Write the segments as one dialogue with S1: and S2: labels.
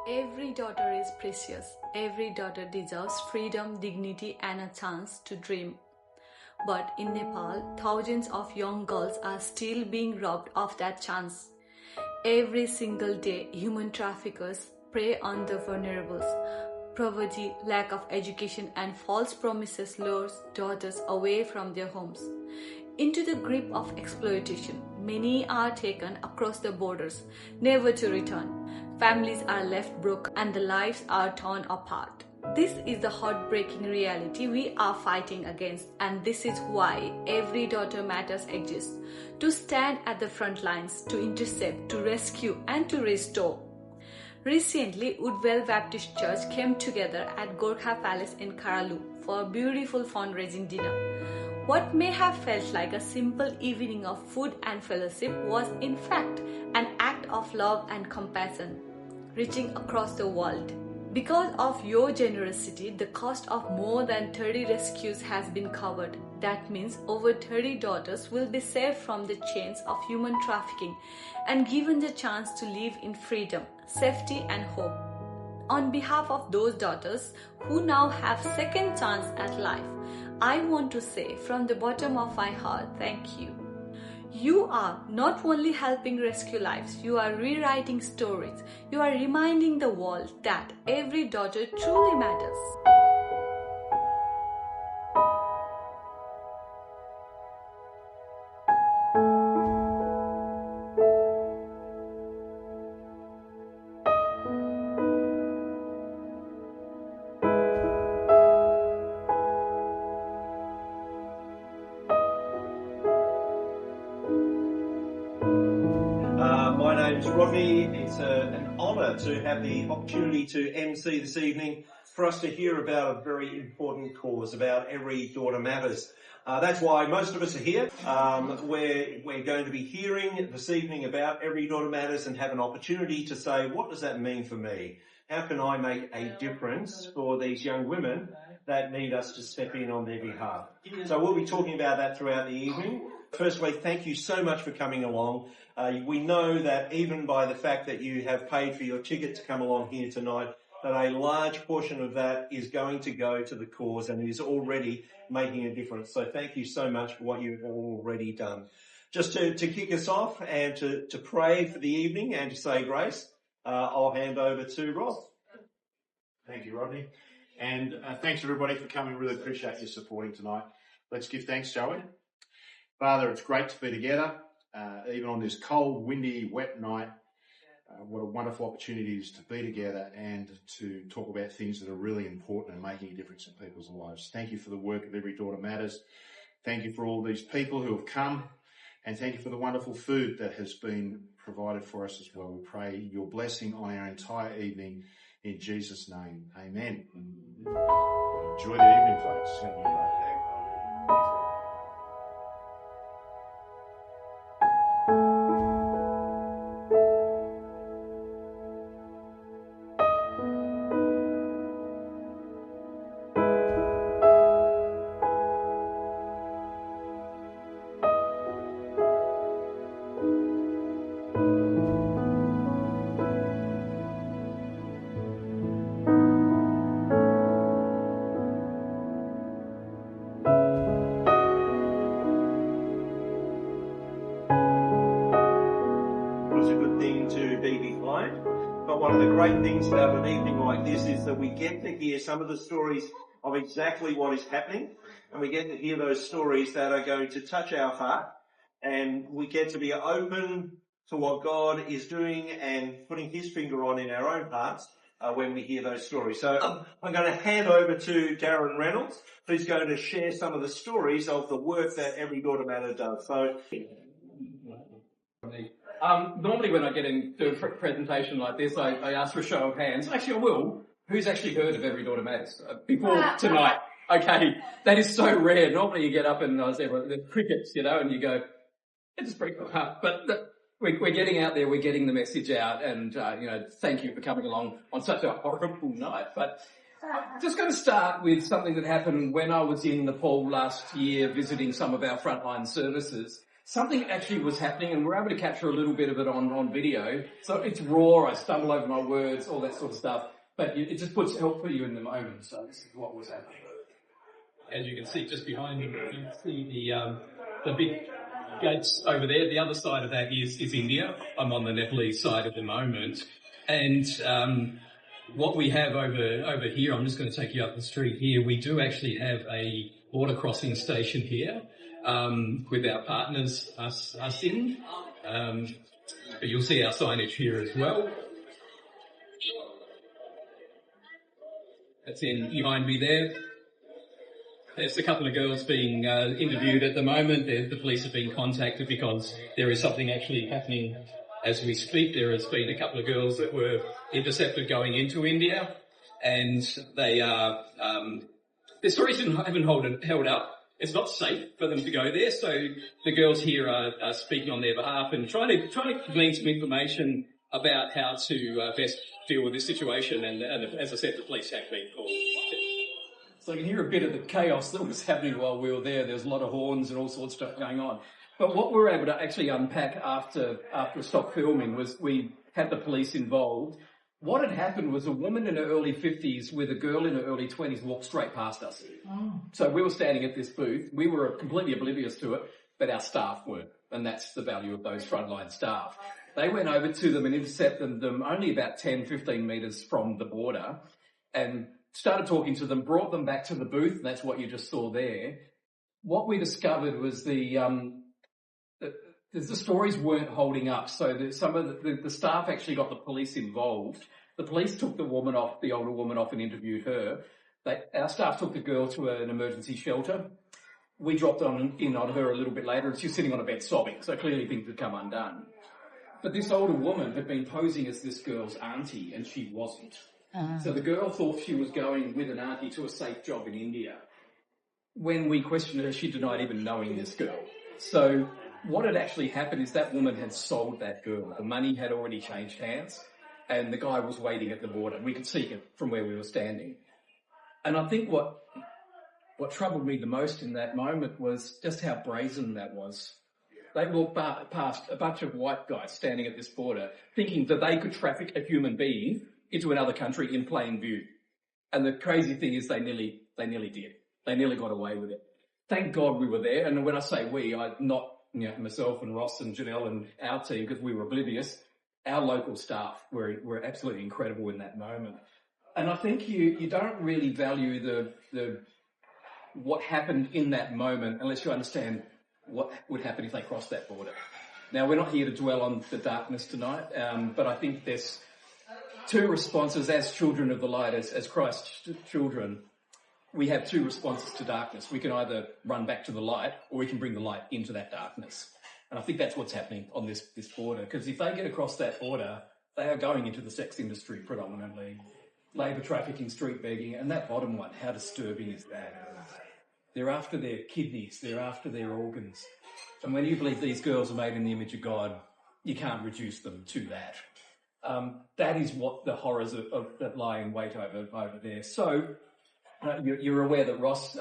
S1: Every daughter is precious. Every daughter deserves freedom, dignity, and a chance to dream. But in Nepal, thousands of young girls are still being robbed of that chance. Every single day, human traffickers prey on the vulnerables. Poverty, lack of education, and false promises lures daughters away from their homes. Into the grip of exploitation, many are taken across the borders, never to return. Families are left broke and the lives are torn apart. This is the heartbreaking reality we are fighting against, and this is why Every Daughter Matters exists. To stand at the front lines, to intercept, to rescue, and to restore. Recently, Woodvale Baptist Church came together at Gorkha Palace in Karalu for a beautiful fundraising dinner. What may have felt like a simple evening of food and fellowship was in fact an act of love and compassion, reaching across the world. Because of your generosity, the cost of more than 30 rescues has been covered. That means over 30 daughters will be saved from the chains of human trafficking and given the chance to live in freedom, safety, and hope. On behalf of those daughters who now have second chance at life, I want to say from the bottom of my heart, thank you. You are not only helping rescue lives, you are rewriting stories. You are reminding the world that every daughter truly matters.
S2: My name's Rodney. It's an honour to have the opportunity to MC this evening for us to hear about a very important cause, about Every Daughter Matters. That's why most of us are here. We're going to be hearing this evening about Every Daughter Matters and have an opportunity to say, what does that mean for me? How can I make a difference for these young women that need us to step in on their behalf? So we'll be talking about that throughout the evening. Firstly, thank you so much for coming along. We know that even by the fact that you have paid for your ticket to come along here tonight, that a large portion of that is going to go to the cause and is already making a difference. So thank you so much for what you've already done. Just to kick us off and to pray for the evening and to say grace, I'll hand over to Ross.
S3: Thank you, Rodney. And thanks everybody for coming. Really appreciate your supporting tonight. Let's give thanks, shall we? Father, it's great to be together, even on this cold, windy, wet night. What a wonderful opportunity it is to be together and to talk about things that are really important and making a difference in people's lives. Thank you for the work of Every Daughter Matters. Thank you for all these people who have come, and thank you for the wonderful food that has been provided for us as well. We pray your blessing on our entire evening in Jesus' name. Amen. Enjoy the evening, folks. Thank you.
S2: One of the great things about an evening like this is that we get to hear some of the stories of exactly what is happening, and we get to hear those stories that are going to touch our heart, and we get to be open to what God is doing and putting his finger on in our own hearts when we hear those stories. So I'm going to hand over to Darren Reynolds, who's going to share some of the stories of the work that Every Daughter Matter does. So.
S4: Normally when I get into a presentation like this, I ask for a show of hands. Actually, I will. Who's actually heard of Every Daughter Matters before tonight? Okay, that is so rare. Normally you get up and I say, well, the crickets, and you go, it's pretty cool. But we're getting out there, we're getting the message out, and, thank you for coming along on such a horrible night. But I'm just going to start with something that happened when I was in Nepal last year visiting some of our frontline services. something actually was happening, and we're able to capture a little bit of it on video. So it's raw, I stumble over my words, all that sort of stuff, but it just helps put you in the moment. So this is what was happening.
S5: As you can see just behind me, you can see the big gates over there. The other side of that is India. I'm on the Nepalese side at the moment. And what we have over here, I'm just going to take you up the street here, we do actually have a border crossing station here with our partners, us in. But you'll see our signage here as well. That's in behind me there. There's a couple of girls being interviewed at the moment. The police have been contacted because there is something actually happening as we speak. There has been a couple of girls that were intercepted going into India, and they are their stories haven't held up. It's not safe for them to go there, so the girls here are speaking on their behalf and trying to glean some information about how to best deal with this situation. And as I said, the police have been called.
S4: So you can hear a bit of the chaos that was happening while we were there. There's a lot of horns and all sorts of stuff going on. But what we were able to actually unpack after stop filming was we had the police involved. What had happened was a woman in her early 50s with a girl in her early 20s walked straight past us. Oh. So we were standing at this booth. We were completely oblivious to it, but our staff weren't. And that's the value of those frontline staff. They went over to them and intercepted them only about 10, 15 metres from the border and started talking to them, brought them back to the booth, and that's what you just saw there. What we discovered was the stories weren't holding up, so some of the staff actually got the police involved. The police took the older woman off and interviewed her. Our staff took the girl to an emergency shelter. We dropped in on her a little bit later, and she was sitting on a bed sobbing, so clearly things had come undone. But this older woman had been posing as this girl's auntie, and she wasn't. So the girl thought she was going with an auntie to a safe job in India. When we questioned her, she denied even knowing this girl. So what had actually happened is that woman had sold that girl. The money had already changed hands, and the guy was waiting at the border. We could see him from where we were standing. And I think what troubled me the most in that moment was just how brazen that was. They walked past a bunch of white guys standing at this border, thinking that they could traffic a human being into another country in plain view. And the crazy thing is they nearly did. They nearly got away with it. Thank God we were there. And when I say we, myself and Ross and Janelle and our team, because we were oblivious, our local staff were absolutely incredible in that moment. And I think you don't really value the what happened in that moment unless you understand what would happen if they crossed that border. Now, we're not here to dwell on the darkness tonight, but I think there's two responses as children of the light, as Christ's children. We have two responses to darkness. We can either run back to the light or we can bring the light into that darkness. And I think that's what's happening on this border, because if they get across that border, they are going into the sex industry predominantly, labour trafficking, street begging, and that bottom one, how disturbing is that? They're after their kidneys, they're after their organs. And when you believe these girls are made in the image of God, you can't reduce them to that. That is what the horrors that lie in wait over there. So you're aware that Ross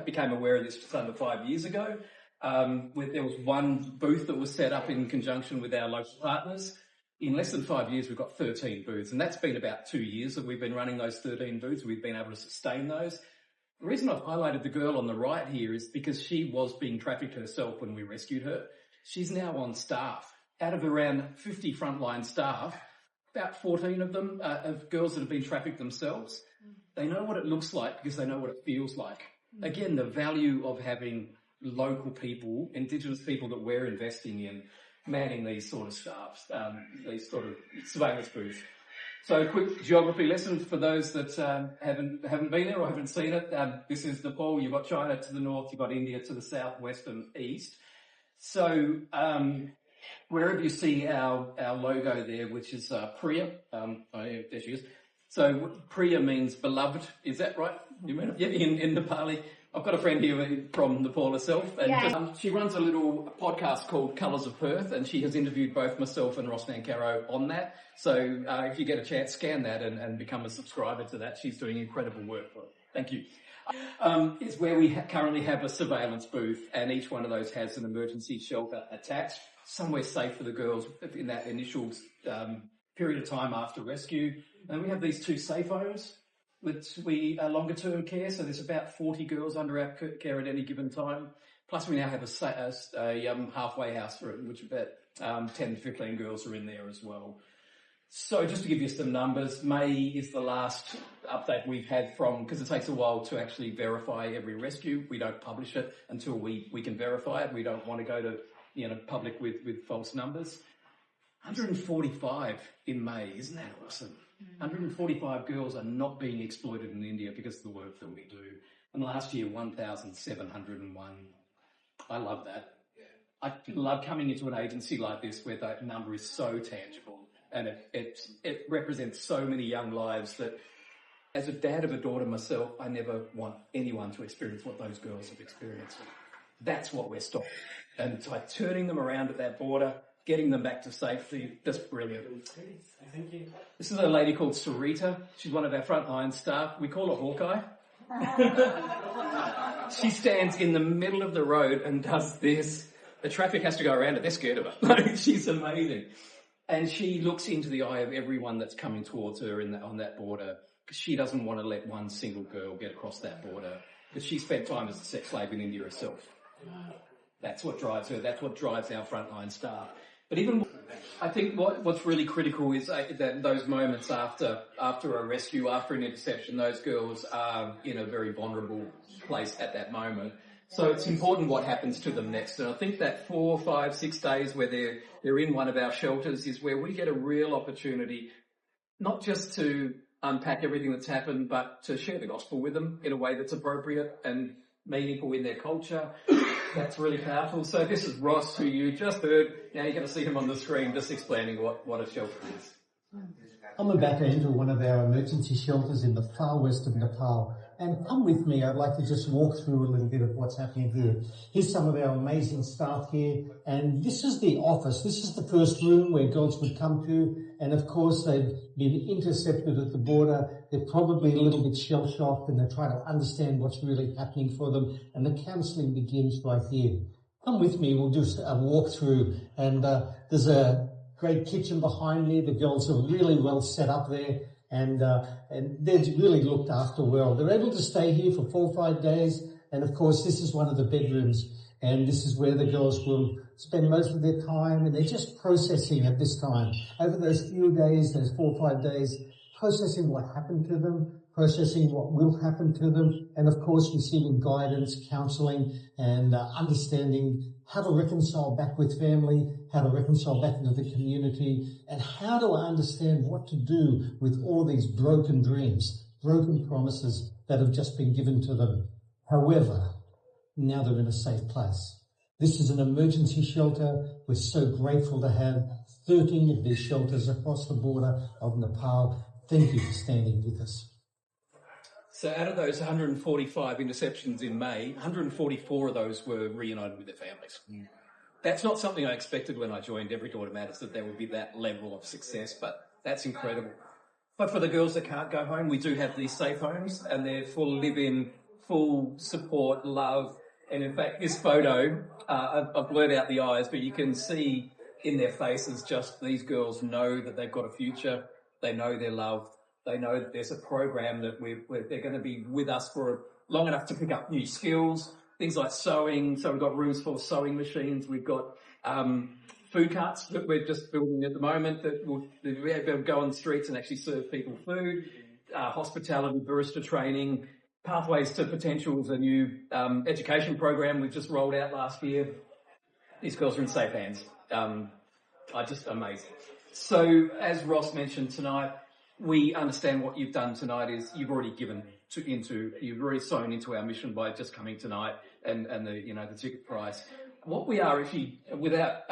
S4: became aware of this just under 5 years ago. There was one booth that was set up in conjunction with our local partners. In less than 5 years, we've got 13 booths, and that's been about 2 years that we've been running those 13 booths. We've been able to sustain those. The reason I've highlighted the girl on the right here is because she was being trafficked herself when we rescued her. She's now on staff. Out of around 50 frontline staff, about 14 of them are girls that have been trafficked themselves. They know what it looks like because they know what it feels like. Again, the value of having local people, Indigenous people that we're investing in, manning these sort of staffs, these sort of surveillance booths. So a quick geography lesson for those that haven't been there or haven't seen it. This is Nepal. You've got China to the north, you've got India to the south, west and east. So wherever you see our logo there, which is Priya, there she is. So Priya means beloved. Is that right? You mean it? Yeah, in Nepali. I've got a friend here from Nepal herself, and she runs a little podcast called Colours of Perth, and she has interviewed both myself and Ross Nancaro on that. So if you get a chance, scan that and become a subscriber to that. She's doing incredible work for it. Thank you. Is where we currently have a surveillance booth, and each one of those has an emergency shelter attached, somewhere safe for the girls in that initial period of time after rescue. And we have these 2 safe homes, which we are longer term care, so there's about 40 girls under our care at any given time. Plus we now have a halfway house room, which about 10 to 15 girls are in there as well. So just to give you some numbers, May is the last update we've had from, because it takes a while to actually verify every rescue. We don't publish it until we can verify it. We don't want to go to public with false numbers. 145 in May, isn't that awesome? 145 girls are not being exploited in India because of the work that we do. And last year, 1,701. I love that. I love coming into an agency like this where that number is so tangible. And it represents so many young lives that, as a dad of a daughter myself, I never want anyone to experience what those girls have experienced. That's what we're stopping. And by turning them around at that border, getting them back to safety, just brilliant.
S6: Thank you.
S4: This is a lady called Sarita. She's one of our frontline staff. We call her Hawkeye. She stands in the middle of the road and does this. The traffic has to go around it. They're scared of her. She's amazing. And she looks into the eye of everyone that's coming towards her on that border, because she doesn't want to let one single girl get across that border, because she spent time as a sex slave in India herself. That's what drives her. That's what drives our frontline staff. But even, I think what's really critical is that those moments after a rescue, after an interception, those girls are in a very vulnerable place at that moment. So it's important what happens to them next. And I think that 4, 5, 6 days where they're in one of our shelters is where we get a real opportunity, not just to unpack everything that's happened, but to share the gospel with them in a way that's appropriate and meaningful in their culture. That's really powerful. So this is Ross, who you just heard. Now you're going to see him on the screen just explaining what a shelter is.
S6: I'm about to enter one of our emergency shelters in the far west of Nepal. And come with me, I'd like to just walk through a little bit of what's happening here. Here's some of our amazing staff here. And this is the office. This is the first room where girls would come to. And of course, they've been intercepted at the border. They're probably a little bit shell-shocked and they're trying to understand what's really happening for them. And the counselling begins right here. Come with me, we'll do a walk through. And there's a great kitchen behind me. The girls are really well set up there. And they're really looked after well. They're able to stay here for 4 or 5 days. And of course, this is one of the bedrooms. And this is where the girls will spend most of their time. And they're just processing at this time. Over those few days, those 4 or 5 days, processing what happened to them, processing what will happen to them. And of course, receiving guidance, counseling, and understanding how to reconcile back with family, how to reconcile back into the community, and how to understand what to do with all these broken dreams, broken promises that have just been given to them. However, now they're in a safe place. This is an emergency shelter. We're so grateful to have 13 of these shelters across the border of Nepal. Thank you for standing with us.
S4: So out of those 145 interceptions in May, 144 of those were reunited with their families. That's not something I expected when I joined Every Daughter Matters, that there would be that level of success, but that's incredible. But for the girls that can't go home, we do have these safe homes, and they're full live-in, full support, love. And in fact, this photo, I've blurred out the eyes, but you can see in their faces just these girls know that they've got a future. They know they're loved. They know that there's a program that they're going to be with us for long enough to pick up new skills, things like sewing. So we've got rooms for sewing machines. We've got food carts that we're just building at the moment that will be able to go on the streets and actually serve people food, hospitality, barista training, pathways to potential is a new education program we've just rolled out last year. These girls are in safe hands. Are just amazing. So as Ross mentioned tonight, we understand what you've done tonight is you've already you've already sown into our mission by just coming tonight and the ticket price. What we are actually, without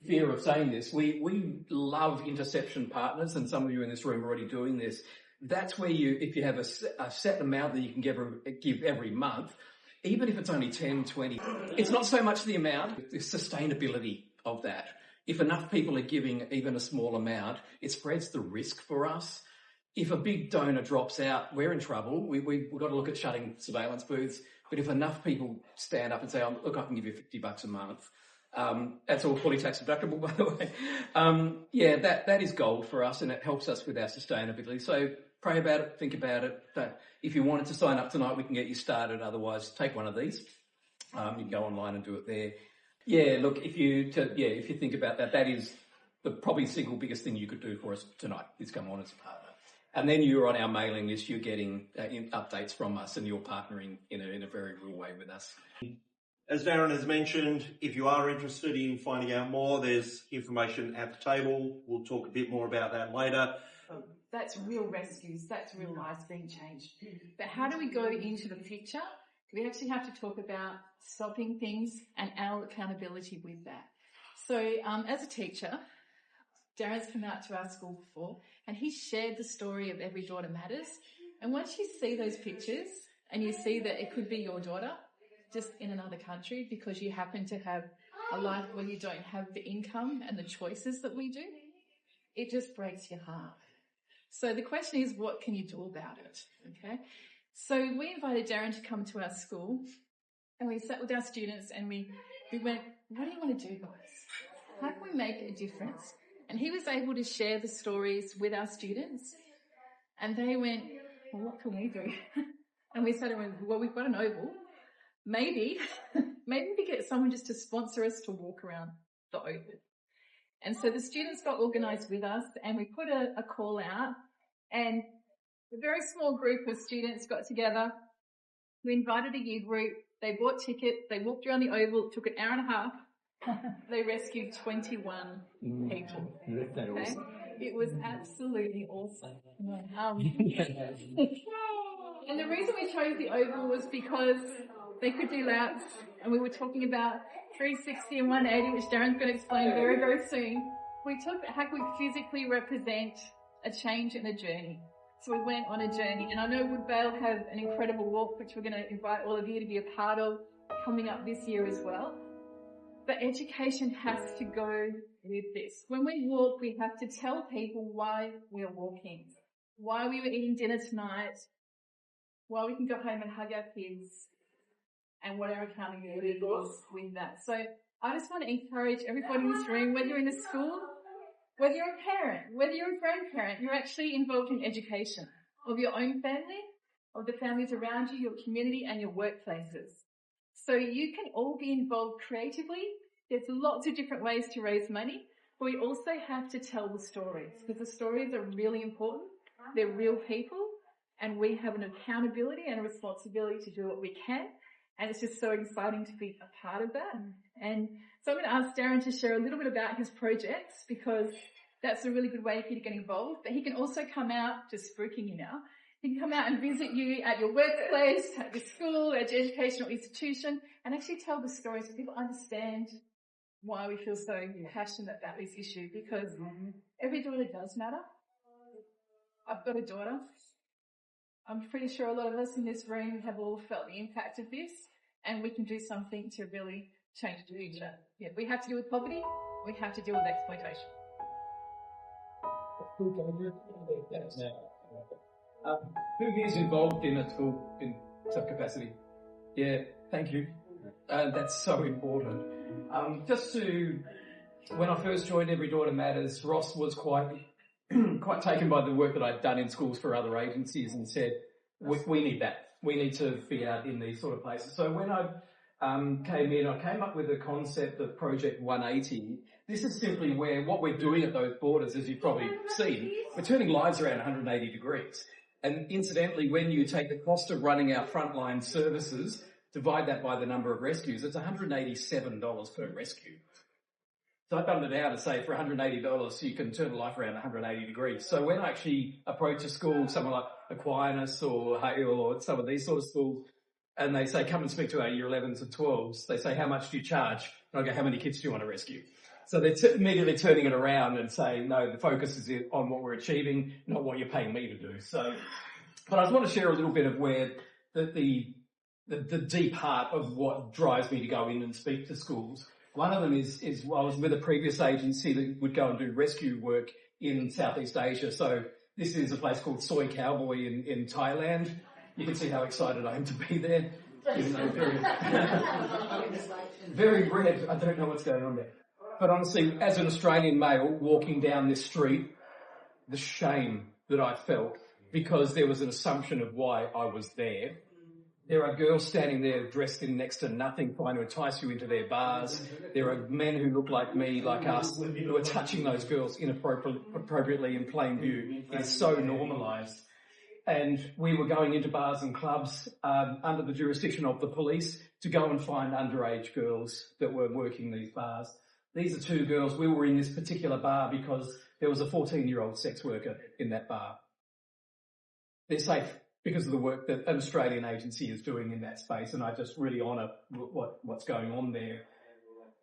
S4: fear of saying this, we love interception partners, and some of you in this room are already doing this. That's where if you have a set amount that you can give every month, even if it's only 10, 20, it's not so much the amount, the sustainability of that. If enough people are giving even a small amount, it spreads the risk for us. if a big donor drops out, we're in trouble. We've got to look at shutting surveillance booths. But if enough people stand up and say, look, I can give you $50 a month, that's all fully tax deductible, by the way. That is gold for us, and it helps us with our sustainability. So pray about it, think about it. If you wanted to sign up tonight, we can get you started. Otherwise, take one of these. You can go online and do it there. Yeah, look, if you think about that, that is the probably single biggest thing you could do for us tonight is come on as a partner. And then you're on our mailing list, you're getting updates from us, and you're partnering in a very real way with us.
S2: As Darren has mentioned, if you are interested in finding out more, there's information at the table. We'll talk a bit more about that later.
S7: That's real rescues, that's real lives being changed. But how do we go into the future? We actually have to talk about stopping things and our accountability with that. So as a teacher, Darren's come out to our school before and he shared the story of Every Daughter Matters. And once you see those pictures and you see that it could be your daughter just in another country because you happen to have a life where you don't have the income and the choices that we do, it just breaks your heart. So the question is, what can you do about it? Okay. So we invited Darren to come to our school and we sat with our students and we went, what do you want to do, guys? How can we make a difference? And he was able to share the stories with our students and they went, well, what can we do? And we said, well, we've got an oval. Maybe we get someone just to sponsor us to walk around the oval. And so the students got organised with us and we put a call out and a very small group of students got together. We invited a year group. They bought tickets. They walked around the oval. It took an hour and a half. They rescued 21 people. Okay? Awesome. It was absolutely awesome. And the reason we chose the oval was because they could do laps, and we were talking about 360 and 180, which Darren's going to explain very, very soon. We took how could we physically represent a change in a journey. So we went on a journey, and I know Woodvale have an incredible walk, which we're going to invite all of you to be a part of coming up this year as well. But education has to go with this. When we walk, we have to tell people why we're walking, why we were eating dinner tonight, why we can go home and hug our kids, and what our accountability is with that. So I just want to encourage everybody in this room, whether you're in a school, whether you're a parent, whether you're a grandparent, you're actually involved in education of your own family, of the families around you, your community, and your workplaces. So you can all be involved creatively. There's lots of different ways to raise money, but we also have to tell the stories because the stories are really important. They're real people, and we have an accountability and a responsibility to do what we can. And it's just so exciting to be a part of that. And so I'm going to ask Darren to share a little bit about his projects because that's a really good way for you to get involved. But he can also come out, just spooking you now, he can come out and visit you at your workplace, at your school, at your educational institution, and actually tell the stories so people understand why we feel so passionate about this issue because every daughter does matter. I've got a daughter. I'm pretty sure a lot of us in this room have all felt the impact of this, and we can do something to really change the future. Yeah, we have to deal with poverty. We have to deal with exploitation.
S4: Who is involved in a school in some capacity? Yeah, thank you. That's so important. When I first joined Every Daughter Matters, Ross was quite taken by the work that I'd done in schools for other agencies and said, we need that. We need to be out in these sort of places. So when I came in, I came up with the concept of Project 180. This is simply where what we're doing at those borders, as you've probably seen, we're turning lives around 180 degrees. And incidentally, when you take the cost of running our frontline services, divide that by the number of rescues, it's $187 per rescue. So I dumbed it down to say for $180, you can turn a life around 180 degrees. So when I actually approach a school, someone like Aquinas or Hale or some of these sort of schools, and they say, come and speak to our year 11s and 12s, they say, how much do you charge? And I go, how many kids do you want to rescue? So they're immediately turning it around and saying, no, the focus is on what we're achieving, not what you're paying me to do. So, but I just want to share a little bit of where the deep heart of what drives me to go in and speak to schools. One of them is I was with a previous agency that would go and do rescue work in Southeast Asia. So This is a place called Soy Cowboy in Thailand. You can see how excited I am to be there. Even though very red. I don't know what's going on there. But honestly, as an Australian male walking down this street, the shame that I felt because there was an assumption of why I was there. There are girls standing there dressed in next to nothing, trying to entice you into their bars. There are men who look like me, like us, who are touching those girls inappropriately in plain view. It is so normalised. And we were going into bars and clubs under the jurisdiction of the police to go and find underage girls that were working these bars. These are two girls. We were in this particular bar because there was a 14-year-old sex worker in that bar. They're safe because of the work that an Australian agency is doing in that space, and I just really honour what's going on there.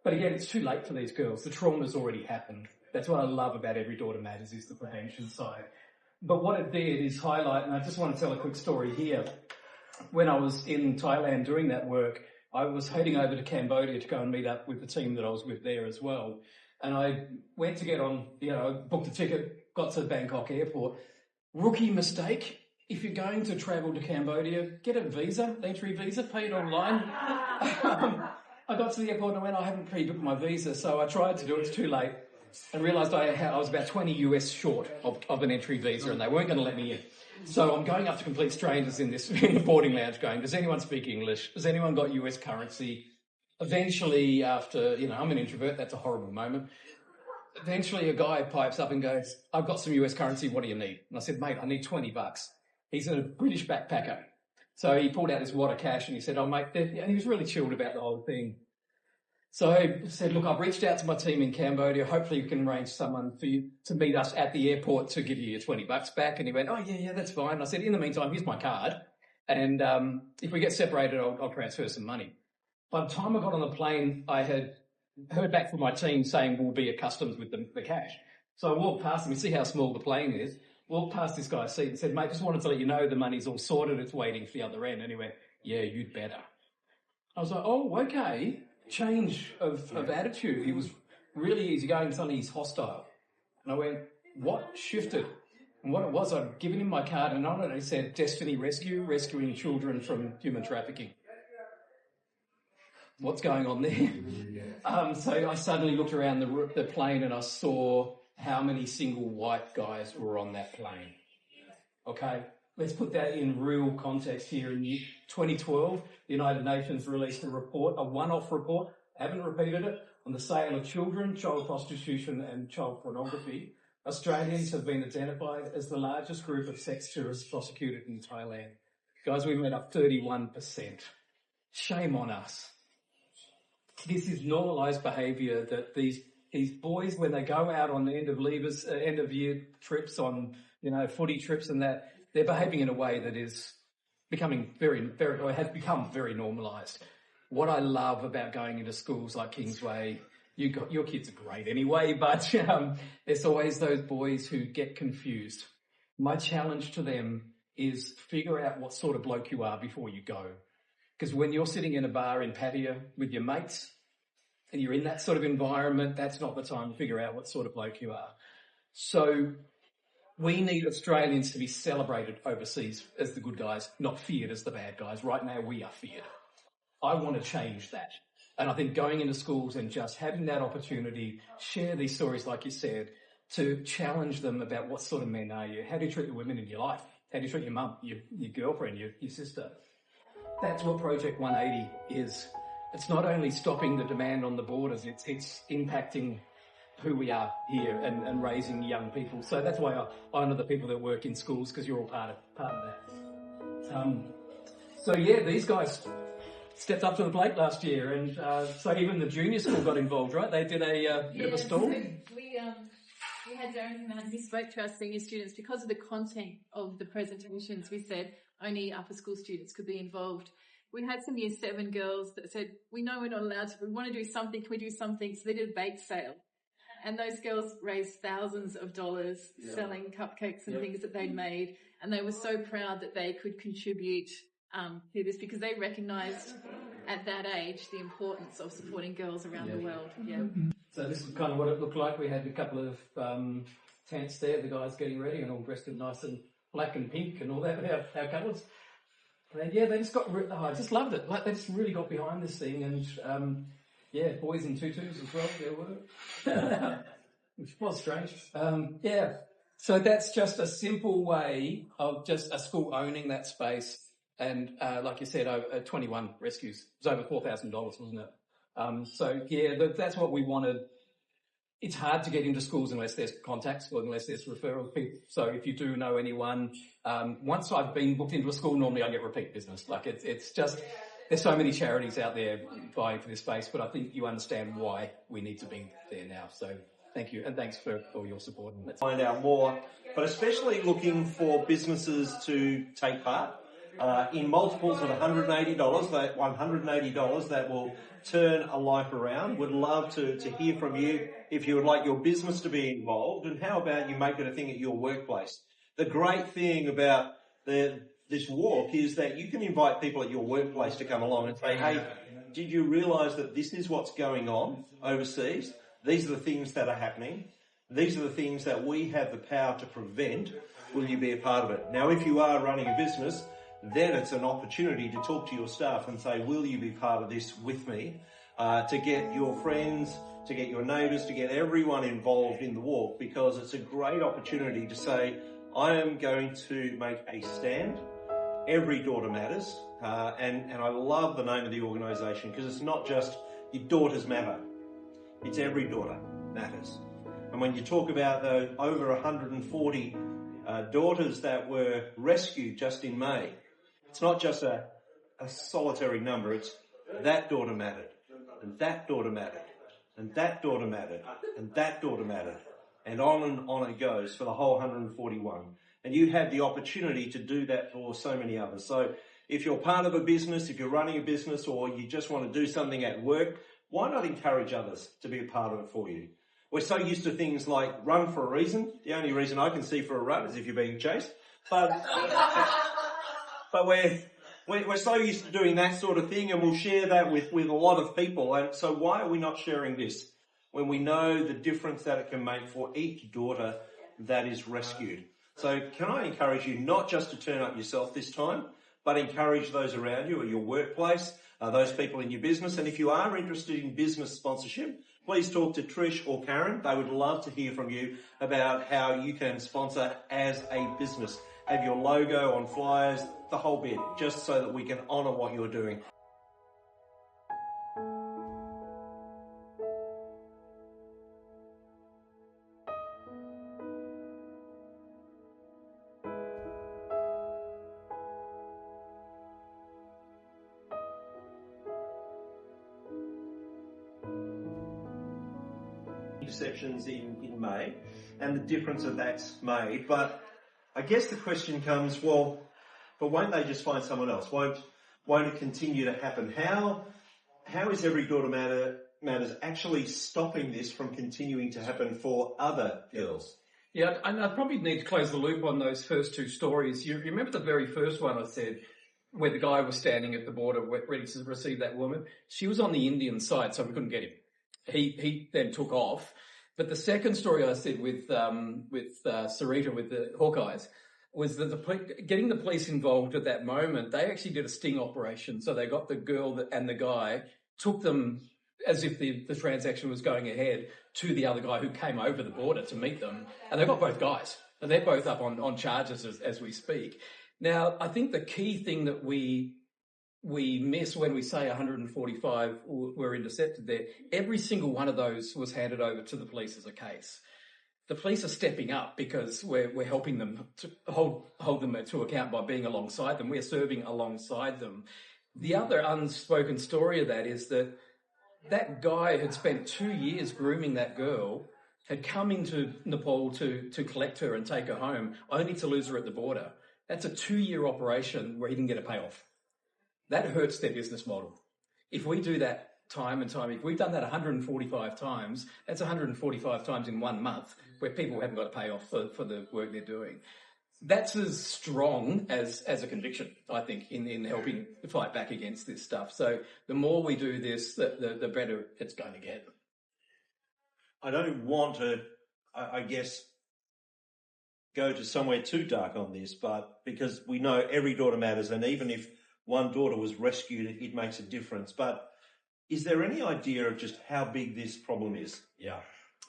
S4: But again, it's too late for these girls. The trauma's already happened. That's what I love about Every Daughter Matters, is the prevention side. But what it did is highlight, and I just want to tell a quick story here. When I was in Thailand doing that work, I was heading over to Cambodia to go and meet up with the team that I was with there as well. And I went to get on, booked a ticket, got to Bangkok airport. Rookie mistake. If you're going to travel to Cambodia, get a visa, entry visa, pay it online. I got to the airport and I went, I haven't pre-booked my visa. So I tried to do it, it's too late. And realised I was about 20 US short of an entry visa and they weren't going to let me in. So I'm going up to complete strangers in the boarding lounge going, does anyone speak English? Has anyone got US currency? Eventually, after, I'm an introvert, that's a horrible moment. Eventually a guy pipes up and goes, I've got some US currency, what do you need? And I said, mate, I need $20. He's a British backpacker. So he pulled out this wad of cash and he said, oh mate, and he was really chilled about the whole thing. So I said, look, I've reached out to my team in Cambodia. Hopefully you can arrange someone for you to meet us at the airport to give you your $20 back. And he went, oh yeah, that's fine. I said, in the meantime, here's my card. And if we get separated, I'll transfer some money. By the time I got on the plane, I had heard back from my team saying we'll be at customs with the cash. So I walked past him, you see how small the plane is, walked past this guy's seat and said, mate, just wanted to let you know the money's all sorted, it's waiting for the other end. And he went, yeah, you'd better. I was like, oh, okay. Change of attitude. He was really easygoing, suddenly he's hostile. And I went, what shifted? And what it was, I'd given him my card and on it said Destiny Rescue, rescuing children from human trafficking. What's going on there? So I suddenly looked around the plane and I saw how many single white guys were on that plane. Okay, let's put that in real context here. In 2012, the United Nations released a report, a one-off report, haven't repeated it, on the sale of children, child prostitution and child pornography. Australians have been identified as the largest group of sex tourists prosecuted in Thailand. Guys, we went up 31%. Shame on us. This is normalised behaviour that these boys, when they go out on the end of year trips, on footy trips and that, they're behaving in a way that is becoming or has become very normalised. What I love about going into schools like Kingsway, your kids are great anyway, but there's always those boys who get confused. My challenge to them is figure out what sort of bloke you are before you go. Because when you're sitting in a bar in Pattaya with your mates and you're in that sort of environment, that's not the time to figure out what sort of bloke you are. So we need Australians to be celebrated overseas as the good guys, not feared as the bad guys. Right now we are feared. I want to change that. And I think going into schools and just having that opportunity, share these stories like you said, to challenge them about what sort of men are you, how do you treat the women in your life, how do you treat your mum, your girlfriend, your sister. That's what Project 180 is. It's not only stopping the demand on the borders, it's impacting who we are here and raising young people. So that's why I honour the people that work in schools, because you're all part of that. These guys stepped up to the plate last year, and so even the junior school got involved, right? They did a bit of a stall.
S7: So we had Darren and he spoke to our senior students because of the content of the presentations. We said only upper school students could be involved. We had some year 7 girls that said, we know we're not allowed to, but we want to do something. Can we do something? So they did a bake sale. And those girls raised thousands of dollars selling cupcakes and things that they'd made. And they were so proud that they could contribute to this because they recognised at that age the importance of supporting girls around the world. Yeah.
S4: So this is kind of what it looked like. We had a couple of
S5: tents there, the guys getting ready and all dressed in nice and black and pink and all that, our colours. And yeah, they just got, I just loved it. Like, they just really got behind this thing, and yeah, boys in tutus as well, there were, which was strange. Yeah, so that's just a simple way of just a school owning that space. And like you said, 21 rescues. It was over $4,000, wasn't it? So yeah, that's what we wanted. It's hard to get into schools unless there's contacts or unless there's referral people. So if you do know anyone, once I've been booked into a school, normally I get repeat business. Like it's just, there's so many charities out there vying for this space, but I think you understand why we need to be there now. So thank you, and thanks for all your support.
S2: Find out more, but especially looking for businesses to take part in multiples of $180, that $180 that will turn a life around. Would love to hear from you if you would like your business to be involved, and how about you make it a thing at your workplace. The great thing about this walk is that you can invite people at your workplace to come along and say, hey, did you realise that this is what's going on overseas? These are the things that are happening. These are the things that we have the power to prevent. Will you be a part of it? Now, if you are running a business, then it's an opportunity to talk to your staff and say, will you be part of this with me? To get your friends, to get your neighbours, to get everyone involved in the walk, because it's a great opportunity to say, I am going to make a stand. Every daughter matters. And I love the name of the organisation, because it's not just your daughters matter. It's every daughter matters. And when you talk about the over 140 daughters that were rescued just in May, it's not just a solitary number. It's that daughter mattered, and that daughter mattered, and that daughter mattered, and that daughter mattered. And on it goes for the whole 141. And you have the opportunity to do that for so many others. So if you're part of a business, if you're running a business, or you just want to do something at work, why not encourage others to be a part of it for you? We're so used to things like run for a reason. The only reason I can see for a run is if you're being chased. But we're so used to doing that sort of thing, and we'll share that with a lot of people. And so why are we not sharing this when we know the difference that it can make for each daughter that is rescued? So can I encourage you not just to turn up yourself this time, but encourage those around you at your workplace, those people in your business. And if you are interested in business sponsorship, please talk to Trish or Karen. They would love to hear from you about how you can sponsor as a business. Have your logo on flyers, the whole bit, just so that we can honour what you're doing. Interceptions in May, and the difference that that's made. But I guess the question comes, well, but won't they just find someone else? Won't it continue to happen? How is Every Daughter Matters actually stopping this from continuing to happen for other girls?
S5: Yeah, and I probably need to close the loop on those first two stories. You remember the very first one I said, where the guy was standing at the border ready to receive that woman? She was on the Indian side, so we couldn't get him. He then took off. But the second story I said with Sarita, with the Hawkeyes, was that getting the police involved at that moment, they actually did a sting operation. So they got the girl and the guy, took them as if the transaction was going ahead to the other guy who came over the border to meet them. And they got both guys. And they're both up on charges as we speak. Now, I think the key thing that we miss when we say 145 were intercepted there, every single one of those was handed over to the police as a case. The police are stepping up because we're helping them to hold them to account by being alongside them. We're serving alongside them. The other unspoken story of that is that guy had spent 2 years grooming that girl, had come into Nepal to collect her and take her home, only to lose her at the border. That's a 2-year operation where he didn't get a payoff. That hurts their business model. If we do that time and time, if we've done that 145 times, that's 145 times in 1 month where people haven't got a payoff for the work they're doing. That's as strong as a conviction, I think, in helping fight back against this stuff. So the more we do this, the better it's going to get.
S2: I don't want to, I guess, go to somewhere too dark on this, but because we know every daughter matters, and even if one daughter was rescued, it makes a difference. But is there any idea of just how big this problem is?
S4: Yeah.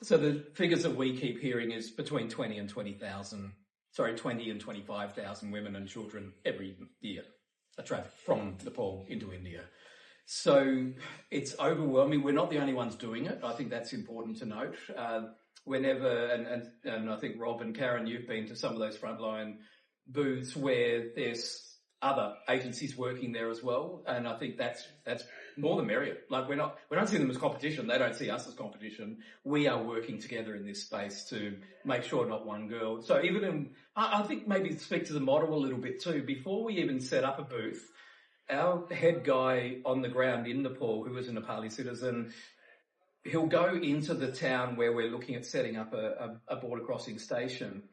S4: So the figures that we keep hearing is between 20 and 25,000 women and children every year are trafficked from Nepal into India. So it's overwhelming. We're not the only ones doing it. I think that's important to note. Whenever, and I think Rob and Karen, you've been to some of those frontline booths where there's other agencies working there as well, and I think that's more the merrier. Like we don't see them as competition. They don't see us as competition. We are working together in this space to make sure not one girl. So I think maybe speak to the model a little bit too. Before we even set up a booth, our head guy on the ground in Nepal, who is a Nepali citizen, he'll go into the town where we're looking at setting up a border crossing station,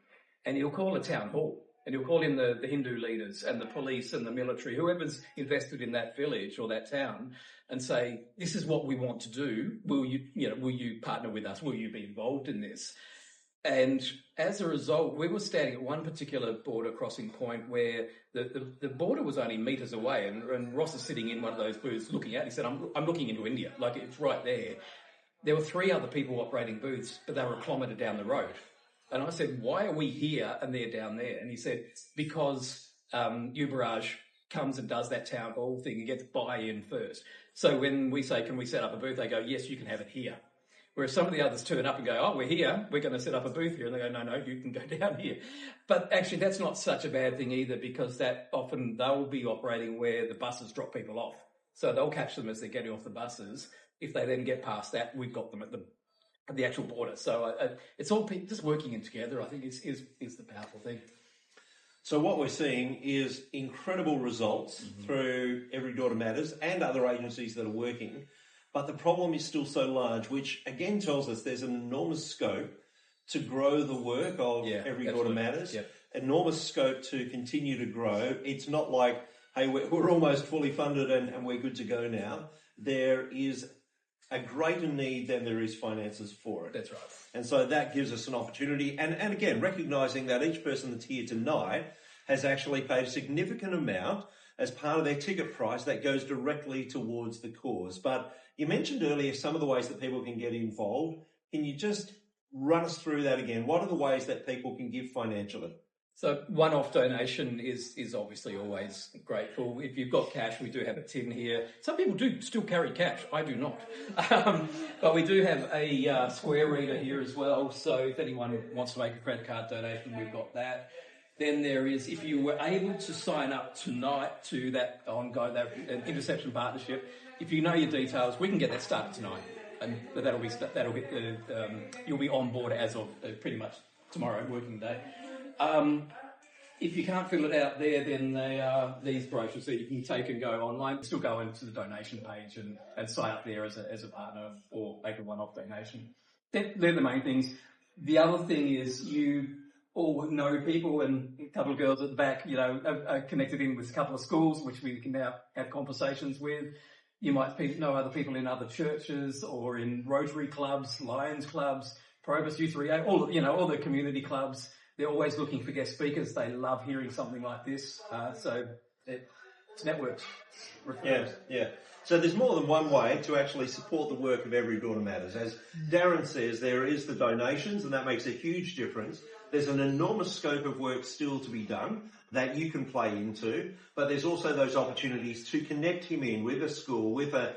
S4: and he'll call a town hall. And he'll call in the Hindu leaders and the police and the military, whoever's invested in that village or that town, and say, this is what we want to do. Will you partner with us? Will you be involved in this? And as a result, we were standing at one particular border crossing point where the border was only metres away, and Ross is sitting in one of those booths looking out. He said, I'm looking into India, like it's right there. There were 3 other people operating booths, but they were a kilometre down the road. And I said, why are we here and they're down there? And he said, because Yubaraj comes and does that town hall thing and gets buy-in first. So when we say, can we set up a booth? They go, yes, you can have it here. Whereas some of the others turn up and go, oh, we're here, we're going to set up a booth here. And they go, no, you can go down here. But actually, that's not such a bad thing either, because that often they'll be operating where the buses drop people off. So they'll catch them as they're getting off the buses. If they then get past that, we've got them at the actual border. So it's all just working in together, I think, is the powerful thing.
S2: So what we're seeing is incredible results through Every Daughter Matters and other agencies that are working, but the problem is still so large, which again tells us there's an enormous scope to grow the work of Every Daughter Matters, enormous scope to continue to grow. It's not like, hey, we're almost fully funded and we're good to go now. There is a greater need than there is finances for it.
S4: That's right.
S2: And so that gives us an opportunity. And again, recognising that each person that's here tonight has actually paid a significant amount as part of their ticket price that goes directly towards the cause. But you mentioned earlier some of the ways that people can get involved. Can you just run us through that again? What are the ways that people can give financially?
S4: So one-off donation is obviously always grateful. If you've got cash, we do have a tin here. Some people do still carry cash. I do not. But we do have a square reader here as well. So if anyone wants to make a credit card donation, we've got that. Then there is, if you were able to sign up tonight to that ongoing interception partnership, if you know your details, we can get that started tonight, and you'll be on board as of pretty much tomorrow, working day. If you can't fill it out there, then they are these brochures that you can take and go online. Still go into the donation page and sign up there as a partner or make a one-off donation. They're the main things. The other thing is you all know people, and a couple of girls at the back, are connected in with a couple of schools, which we can now have conversations with. You might know other people in other churches or in Rotary clubs, Lions clubs, Probus U3A, all the community clubs. They're always looking for guest speakers. They love hearing something like this. So it's networks.
S2: Yeah. So there's more than one way to actually support the work of Every Daughter Matters. As Darren says, there is the donations, and that makes a huge difference. There's an enormous scope of work still to be done that you can play into, but there's also those opportunities to connect him in with a school, with a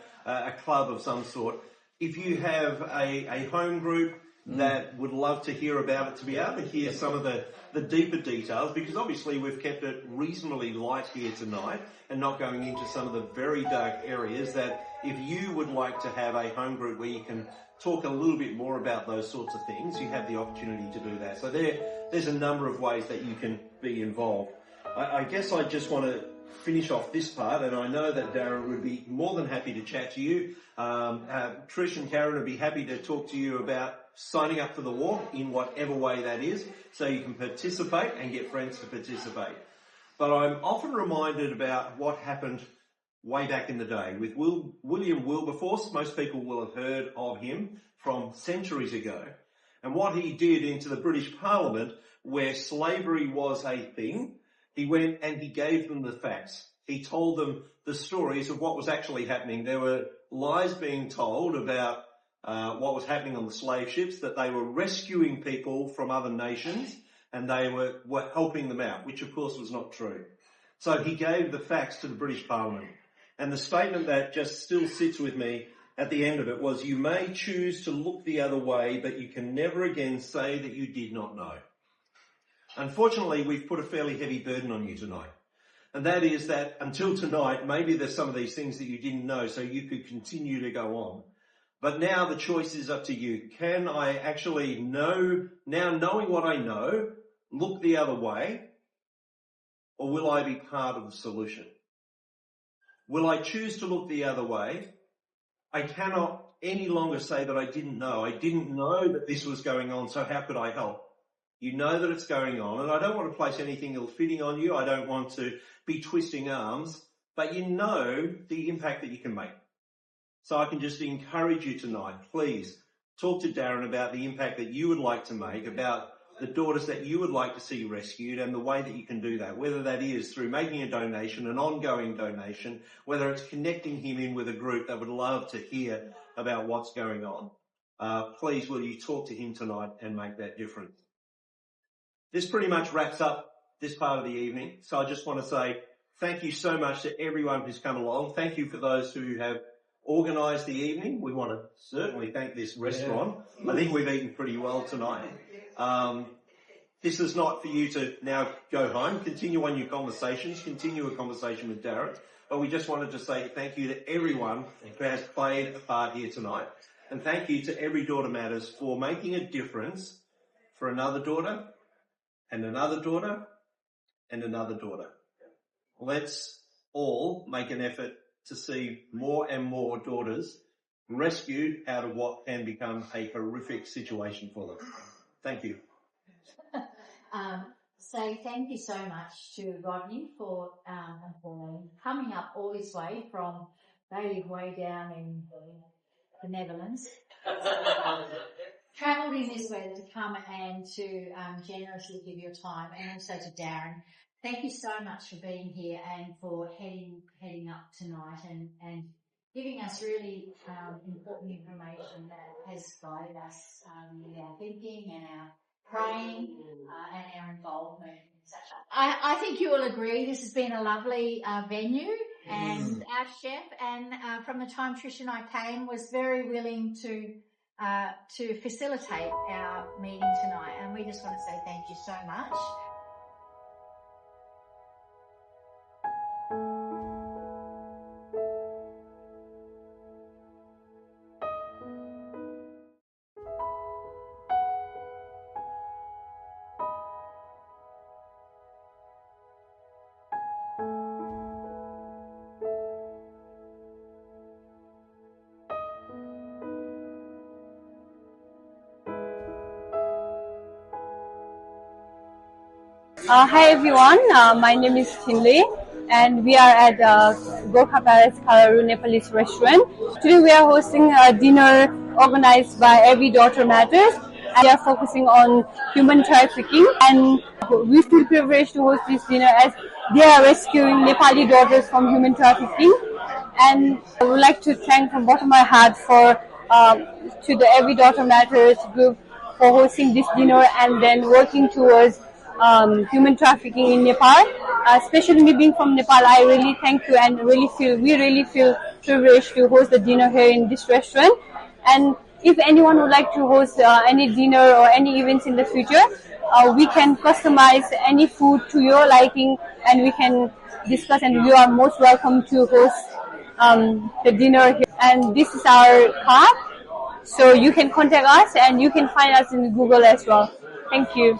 S2: club of some sort. If you have a home group that would love to hear about it, to be able to hear some of the deeper details, because obviously we've kept it reasonably light here tonight and not going into some of the very dark areas, that if you would like to have a home group where you can talk a little bit more about those sorts of things, you have the opportunity to do that. So there's a number of ways that you can be involved. I guess I just want to finish off this part, and I know that Darren would be more than happy to chat to you. Trish and Karen would be happy to talk to you about signing up for the walk in whatever way that is, so you can participate and get friends to participate. But I'm often reminded about what happened way back in the day with William Wilberforce. Most people will have heard of him from centuries ago. And what he did into the British Parliament where slavery was a thing, he went and he gave them the facts. He told them the stories of what was actually happening. There were lies being told about what was happening on the slave ships, that they were rescuing people from other nations and they were helping them out, which of course was not true. So he gave the facts to the British Parliament. And the statement that just still sits with me at the end of it was, you may choose to look the other way, but you can never again say that you did not know. Unfortunately, we've put a fairly heavy burden on you tonight. And that is that until tonight, maybe there's some of these things that you didn't know, so you could continue to go on. But now the choice is up to you. Can I actually know, now knowing what I know, look the other way? Or will I be part of the solution? Will I choose to look the other way? I cannot any longer say that I didn't know. I didn't know that this was going on, so how could I help? You know that it's going on, and I don't want to place anything ill-fitting on you. I don't want to be twisting arms, but you know the impact that you can make. So I can just encourage you tonight, please talk to Darren about the impact that you would like to make, about the daughters that you would like to see rescued and the way that you can do that, whether that is through making a donation, an ongoing donation, whether it's connecting him in with a group that would love to hear about what's going on. Please, will you talk to him tonight and make that difference? This pretty much wraps up this part of the evening. So I just want to say thank you so much to everyone who's come along. Thank you for those who have organised the evening. We want to certainly thank this restaurant. I think we've eaten pretty well tonight. This is not for you to now go home. Continue on your conversations. Continue a conversation with Darren. But we just wanted to say thank you to everyone who has played a part here tonight. And thank you to Every Daughter Matters for making a difference for another daughter and another daughter and another daughter. Let's all make an effort to see more and more daughters rescued out of what can become a horrific situation for them. Thank you.
S8: So thank you so much to Rodney for coming up all this way from, they live way down in the Netherlands. Travelled in this weather to come and to generously give your time, and also to Darren. Thank you so much for being here and for heading up tonight and giving us really important information that has guided us in our thinking and our praying and our involvement in such a... I think you will agree this has been a lovely venue, and our chef, and from the time Trish and I came, was very willing to facilitate our meeting tonight, and we just want to say thank you so much.
S9: Hi everyone, my name is Chinle and we are at Gorkha Palace Nepalese restaurant. Today we are hosting a dinner organized by Every Daughter Matters, and we are focusing on human trafficking, and we feel privileged to host this dinner as they are rescuing Nepali daughters from human trafficking. And I would like to thank from bottom of my heart to the Every Daughter Matters group for hosting this dinner and then working towards human trafficking in Nepal. Especially me being from Nepal, I really thank you and we really feel privileged to host the dinner here in this restaurant. And if anyone would like to host any dinner or any events in the future, we can customize any food to your liking and we can discuss, and you are most welcome to host the dinner here. And this is our card, so you can contact us and you can find us in Google as well. Thank you.